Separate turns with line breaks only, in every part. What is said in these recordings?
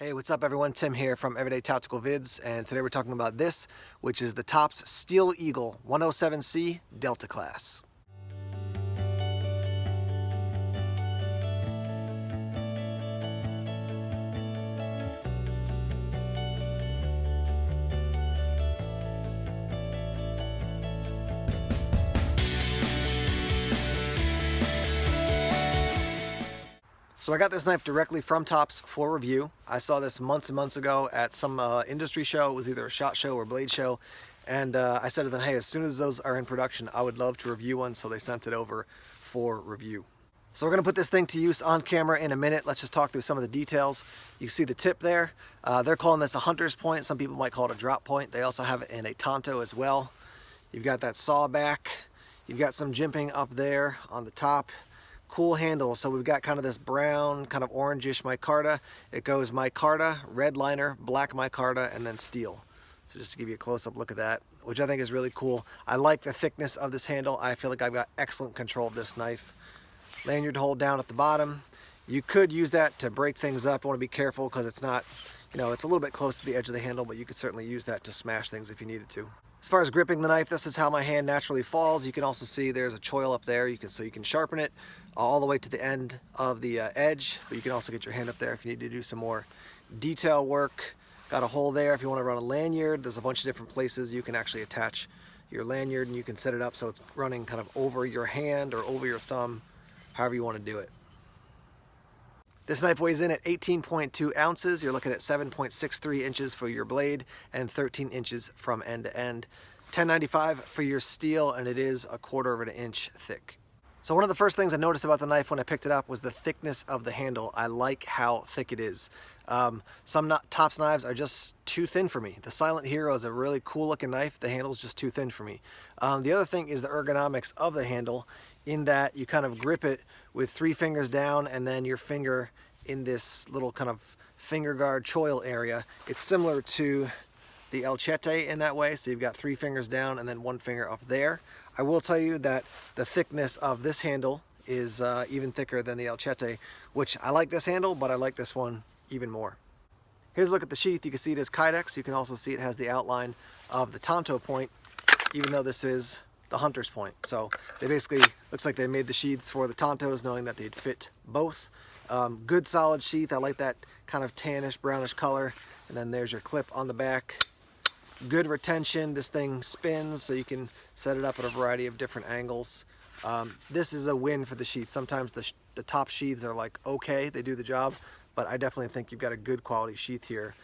Hey, what's up everyone? Tim here from Everyday Tactical Vids, and today we're talking about this, which is the Tops Steel Eagle 107C Delta Class. So I got this knife directly from Tops for review. I saw this months and months ago at some industry show. It was either a SHOT Show or blade show. And I said to them, hey, as soon as those are in production, I would love to review one. So they sent it over for review. So we're going to put this thing to use on camera in a minute. Let's just talk through some of the details. You see the tip there. They're calling this a hunter's point. Some people might call it a drop point. They also have it in a tanto as well. You've got that saw back. You've got some jimping up there on the top. Cool handle. So we've got kind of this brown, kind of orangish micarta. It goes micarta, red liner, black micarta, and then steel. So just to give you a close-up look at that, which I think is really cool. I like the thickness of this handle. I feel like I've got excellent control of this knife. Lanyard to hold down at the bottom. You could use that to break things up. I want to be careful because it's not, it's a little bit close to the edge of the handle, but you could certainly use that to smash things if you needed to. As far as gripping the knife, this is how my hand naturally falls. You can also see there's a choil up there. So you can sharpen it all the way to the end of the edge, but you can also get your hand up there if you need to do some more detail work. Got a hole there if you want to run a lanyard. There's a bunch of different places you can actually attach your lanyard, and you can set it up so it's running kind of over your hand or over your thumb, however you want to do it. This knife weighs in at 18.2 ounces. You're looking at 7.63 inches for your blade and 13 inches from end to end. $10.95 for your steel, and it is 1/4 of an inch thick. So one of the first things I noticed about the knife when I picked it up was the thickness of the handle. I like how thick it is. Some Tops knives are just too thin for me. The Silent Hero is a really cool looking knife. The handle's just too thin for me. The other thing is the ergonomics of the handle, in that you kind of grip it with 3 fingers down and then your finger in this little kind of finger guard choil area. It's similar to the El Chete in that way. So you've got 3 fingers down and then 1 finger up there. I will tell you that the thickness of this handle is even thicker than the El Chete, which I like this handle, but I like this one even more. Here's a look at the sheath. You can see it is Kydex. You can also see it has the outline of the tanto point, even though this is the hunter's point. So they basically, looks like they made the sheaths for the tantos knowing that they'd fit both. Good solid sheath. I like that kind of tannish, brownish color. And then there's your clip on the back. Good retention. This thing spins, so you can set it up at a variety of different angles. This is a win for the sheath. Sometimes the top sheaths are like, okay, they do the job, but I definitely think you've got a good quality sheath here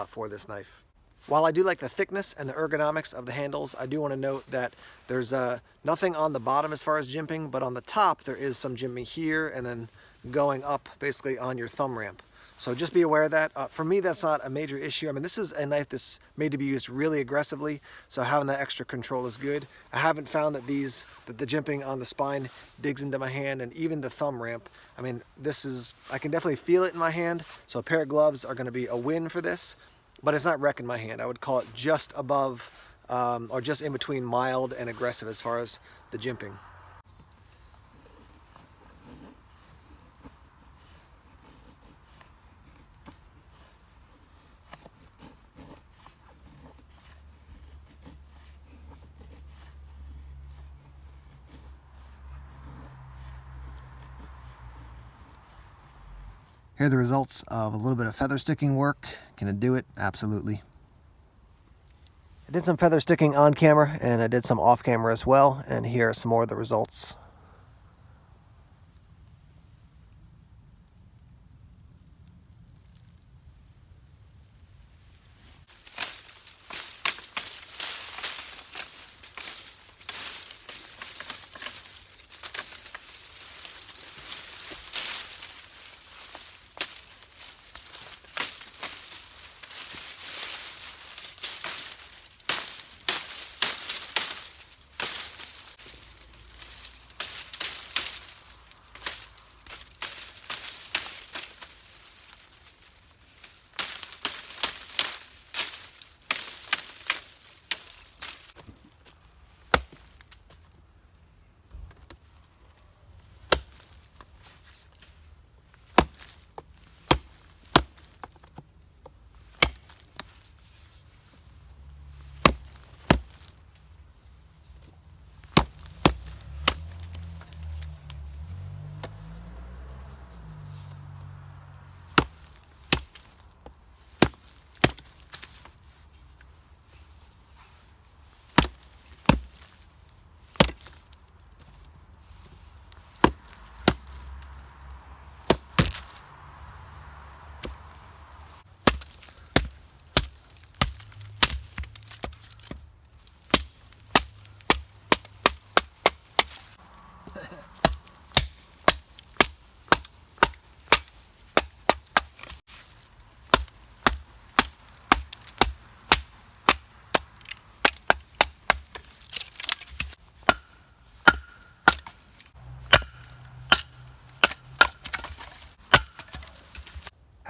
for this knife. While I do like the thickness and the ergonomics of the handles, I do want to note that there's nothing on the bottom as far as jimping, but on the top there is some jimping here and then going up basically on your thumb ramp. So just be aware of that. For me, that's not a major issue. I mean, this is a knife that's made to be used really aggressively, so having that extra control is good. I haven't found that the jimping on the spine digs into my hand, and even the thumb ramp. I mean, I can definitely feel it in my hand, so a pair of gloves are going to be a win for this, but it's not wrecking my hand. I would call it just above or just in between mild and aggressive as far as the jimping. Here are the results of a little bit of feather sticking work. Can it do it? Absolutely. I did some feather sticking on camera and I did some off camera as well, and here are some more of the results.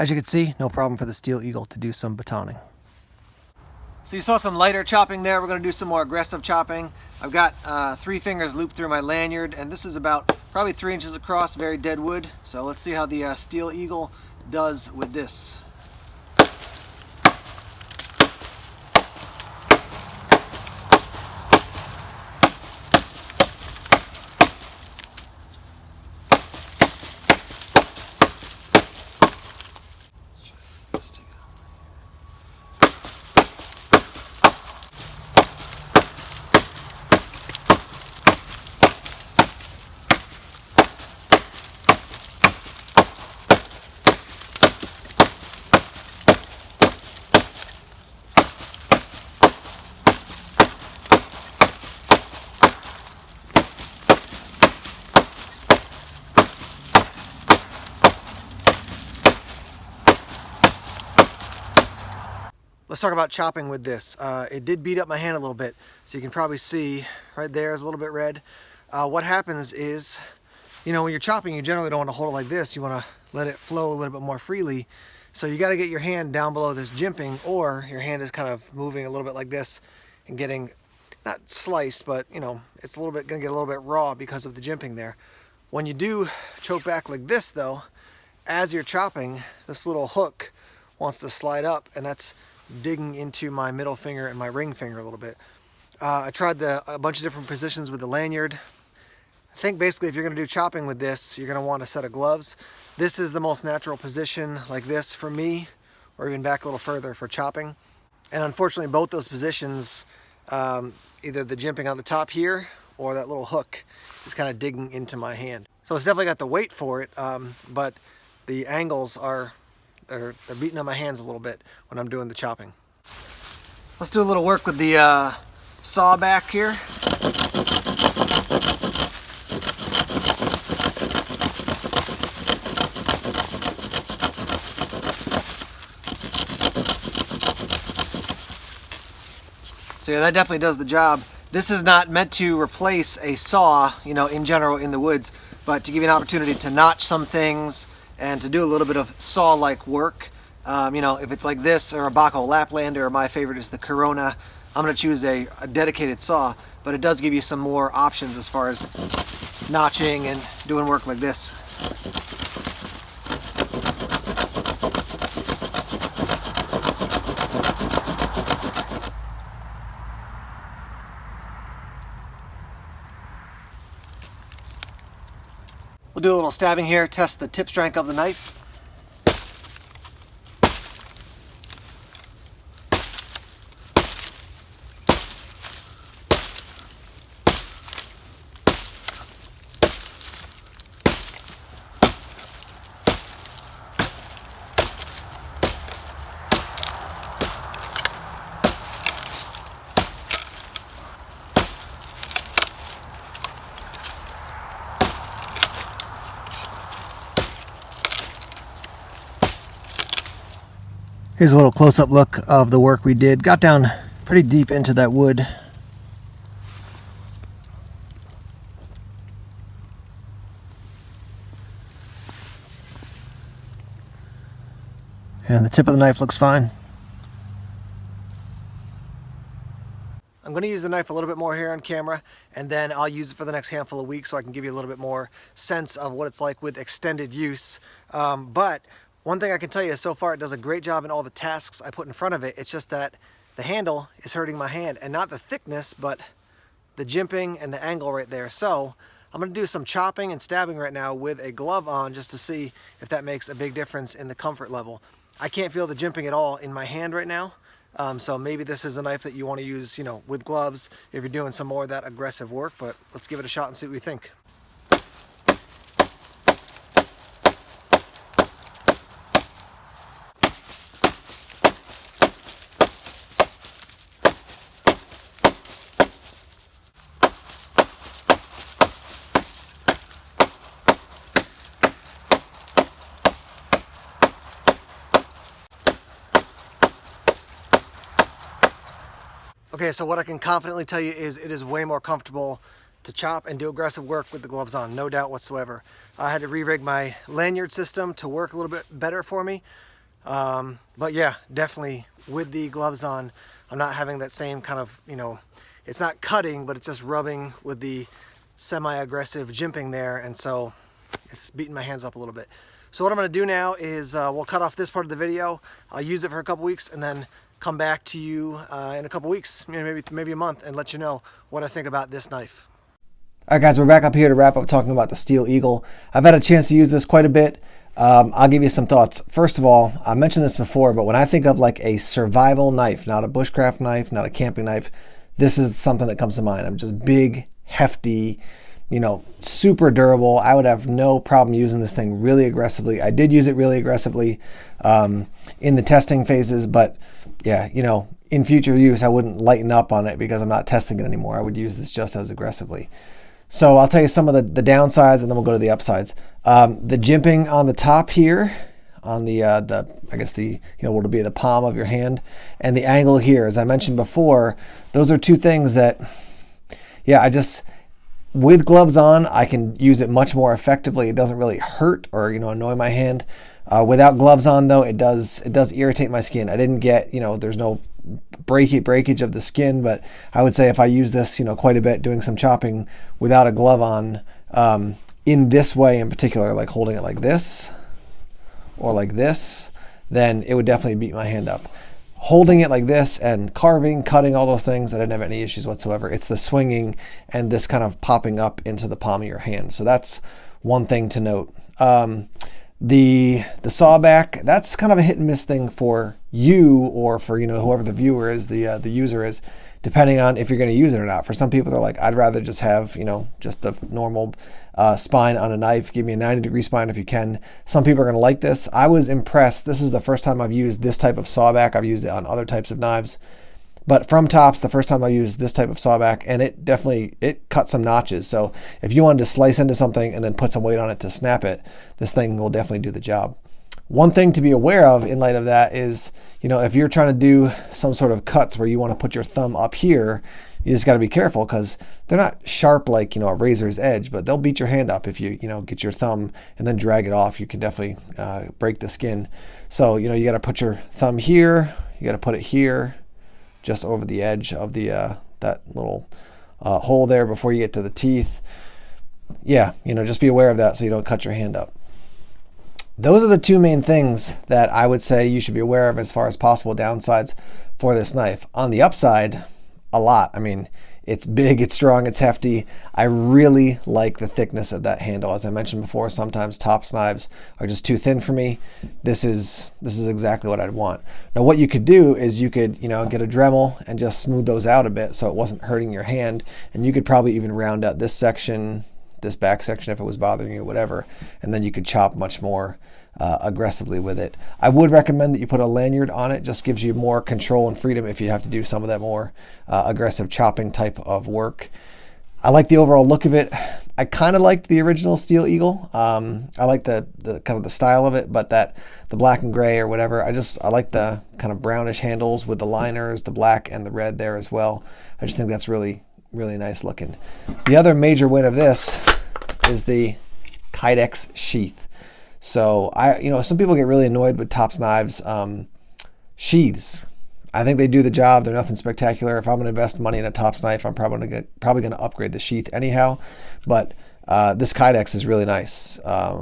As you can see, no problem for the Steel Eagle to do some batoning. So you saw some lighter chopping there. We're going to do some more aggressive chopping. I've got 3 fingers looped through my lanyard, and this is about probably 3 inches across, very dead wood. So let's see how the Steel Eagle does with this. Let's talk about chopping with this. It did beat up my hand a little bit, so you can probably see right there is a little bit red. What happens is, you know, when you're chopping, you generally don't want to hold it like this. You want to let it flow a little bit more freely. So you got to get your hand down below this jimping, or your hand is kind of moving a little bit like this and getting, not sliced, but you know, it's a little bit going to get a little bit raw because of the jimping there. When you do choke back like this though, as you're chopping, this little hook wants to slide up, and that's digging into my middle finger and my ring finger a little bit. I tried a bunch of different positions with the lanyard. I think basically if you're going to do chopping with this, you're going to want a set of gloves. This is the most natural position like this for me, or even back a little further for chopping. And unfortunately both those positions, either the jimping on the top here or that little hook is kind of digging into my hand. So it's definitely got the weight for it, but the angles are they're beating on my hands a little bit when I'm doing the chopping. Let's do a little work with the saw back here. So yeah, that definitely does the job. This is not meant to replace a saw, you know, in general in the woods, but to give you an opportunity to notch some things and to do a little bit of saw-like work. You know, if it's like this or a Baco Laplander, or my favorite is the Corona, I'm going to choose a dedicated saw, but it does give you some more options as far as notching and doing work like this. We'll do a little stabbing here, test the tip strength of the knife. Here's a little close-up look of the work we did. Got down pretty deep into that wood. And the tip of the knife looks fine. I'm going to use the knife a little bit more here on camera, and then I'll use it for the next handful of weeks so I can give you a little bit more sense of what it's like with extended use. But one thing I can tell you, so far it does a great job in all the tasks I put in front of it. It's just that the handle is hurting my hand, and not the thickness, but the jimping and the angle right there. So I'm going to do some chopping and stabbing right now with a glove on, just to see if that makes a big difference in the comfort level. I can't feel the jimping at all in my hand right now. So maybe this is a knife that you want to use, you know, with gloves if you're doing some more of that aggressive work, but let's give it a shot and see what we think. Okay, so what I can confidently tell you is it is way more comfortable to chop and do aggressive work with the gloves on, no doubt whatsoever. I had to re-rig my lanyard system to work a little bit better for me. But yeah, definitely with the gloves on, I'm not having that same kind of, it's not cutting, but it's just rubbing with the semi-aggressive jimping there, and so it's beating my hands up a little bit. So what I'm going to do now is we'll cut off this part of the video. I'll use it for a couple weeks and then come back to you in a couple weeks, maybe a month, and let you know what I think about this knife. All right, guys, we're back up here to wrap up talking about the Steel Eagle. I've had a chance to use this quite a bit. I'll give you some thoughts. First of all, I mentioned this before, but when I think of like a survival knife, not a bushcraft knife, not a camping knife, this is something that comes to mind. I'm just big, hefty, super durable. I would have no problem using this thing really aggressively. I did use it really aggressively in the testing phases, but yeah, in future use, I wouldn't lighten up on it because I'm not testing it anymore. I would use this just as aggressively. So I'll tell you some of the downsides, and then we'll go to the upsides. The jimping on the top here, on the I guess what'll be the palm of your hand, and the angle here, as I mentioned before, those are two things that, yeah, with gloves on, I can use it much more effectively. It doesn't really hurt or annoy my hand. Without gloves on, though, it does irritate my skin. I didn't get, there's no breakage of the skin, but I would say if I use this, quite a bit, doing some chopping without a glove on, in this way in particular, like holding it like this or like this, then it would definitely beat my hand up. Holding it like this and carving, cutting, all those things, I didn't have any issues whatsoever. It's the swinging and this kind of popping up into the palm of your hand. So that's one thing to note. The sawback, that's kind of a hit and miss thing for you or for whoever the viewer is, the user is, depending on if you're going to use it or not. For some people, they're like, I'd rather just have just the normal spine on a knife. Give me a 90-degree spine if you can. Some people are going to like this. I was impressed. This is the first time I've used this type of sawback. I've used it on other types of knives, but from Tops, the first time I used this type of sawback, and it cut some notches. So if you wanted to slice into something and then put some weight on it to snap it, this thing will definitely do the job. One thing to be aware of in light of that is, if you're trying to do some sort of cuts where you want to put your thumb up here, you just got to be careful because they're not sharp like, a razor's edge, but they'll beat your hand up if you, get your thumb and then drag it off. You can definitely break the skin. So, you got to put your thumb here, you got to put it here, just over the edge of the that little hole there before you get to the teeth. Yeah, just be aware of that so you don't cut your hand up. Those are the two main things that I would say you should be aware of as far as possible downsides for this knife. On the upside, a lot. I mean, it's big, it's strong, it's hefty. I really like the thickness of that handle. As I mentioned before, sometimes Tops knives are just too thin for me. This is exactly what I'd want. Now, what you could do is you could, get a Dremel and just smooth those out a bit so it wasn't hurting your hand. And you could probably even round out this section, this back section if it was bothering you, whatever. And then you could chop much more aggressively with it. I would recommend that you put a lanyard on it. Just gives you more control and freedom if you have to do some of that more aggressive chopping type of work. I like the overall look of it. I kind of liked the original Steel Eagle. I like the kind of the style of it, but the black and gray or whatever, I like the kind of brownish handles with the liners, the black and the red there as well. I just think that's really, really nice looking. The other major win of this is the Kydex Sheath. So some people get really annoyed with Tops knives sheaths. I think they do the job. They're nothing spectacular. If I'm going to invest money in a Tops knife, I'm probably going to upgrade the sheath anyhow. But this Kydex is really nice.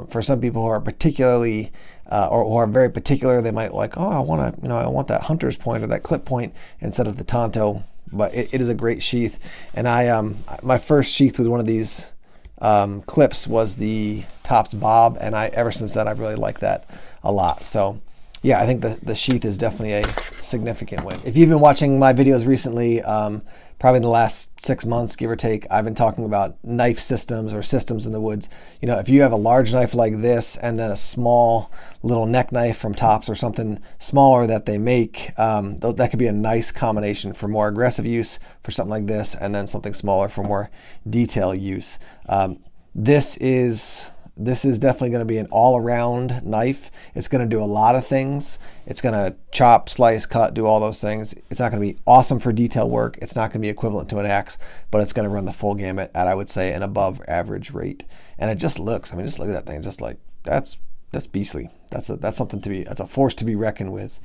For some people who are particularly or who are very particular, they might like, oh, I want that hunter's point or that clip point instead of the Tonto. But it is a great sheath. And my first sheath with one of these clips was the Tops Bob, and ever since then I've really liked that a lot. So yeah, I think the sheath is definitely a significant win. If you've been watching my videos recently, probably in the last 6 months, give or take, I've been talking about knife systems or systems in the woods. If you have a large knife like this and then a small little neck knife from Tops or something smaller that they make, that could be a nice combination for more aggressive use for something like this, and then something smaller for more detail use. This is definitely going to be an all-around knife. It's going to do a lot of things. It's going to chop, slice, cut, do all those things. It's not going to be awesome for detail work. It's not going to be equivalent to an axe, but it's going to run the full gamut at, I would say, an above average rate. And it just looks, just look at that thing. Just like, that's beastly. That's something to be, that's a force to be reckoned with.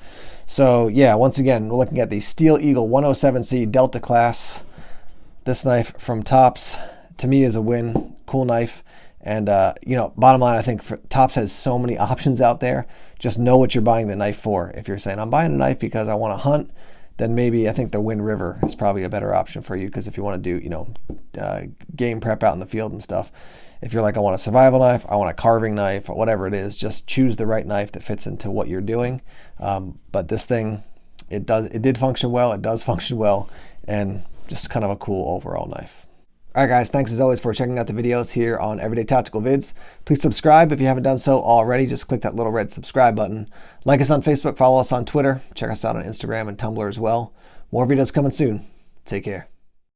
So yeah, once again, we're looking at the Steel Eagle 107C Delta class. This knife from Tops, to me, is a win. Cool knife. And, you know, bottom line, I think Tops has so many options out there. Just know what you're buying the knife for. If you're saying, I'm buying a knife because I want to hunt, then maybe I think the Wind River is probably a better option for you, because if you want to do, you know, game prep out in the field and stuff. If you're like, I want a survival knife, I want a carving knife, or whatever it is, just choose the right knife that fits into what you're doing. But this thing, it did function well, it does function well, and just kind of a cool overall knife. All right, guys, thanks as always for checking out the videos here on Everyday Tactical Vids. Please subscribe if you haven't done so already. Just click that little red subscribe button. Like us on Facebook, follow us on Twitter, check us out on Instagram and Tumblr as well. More videos coming soon. Take care.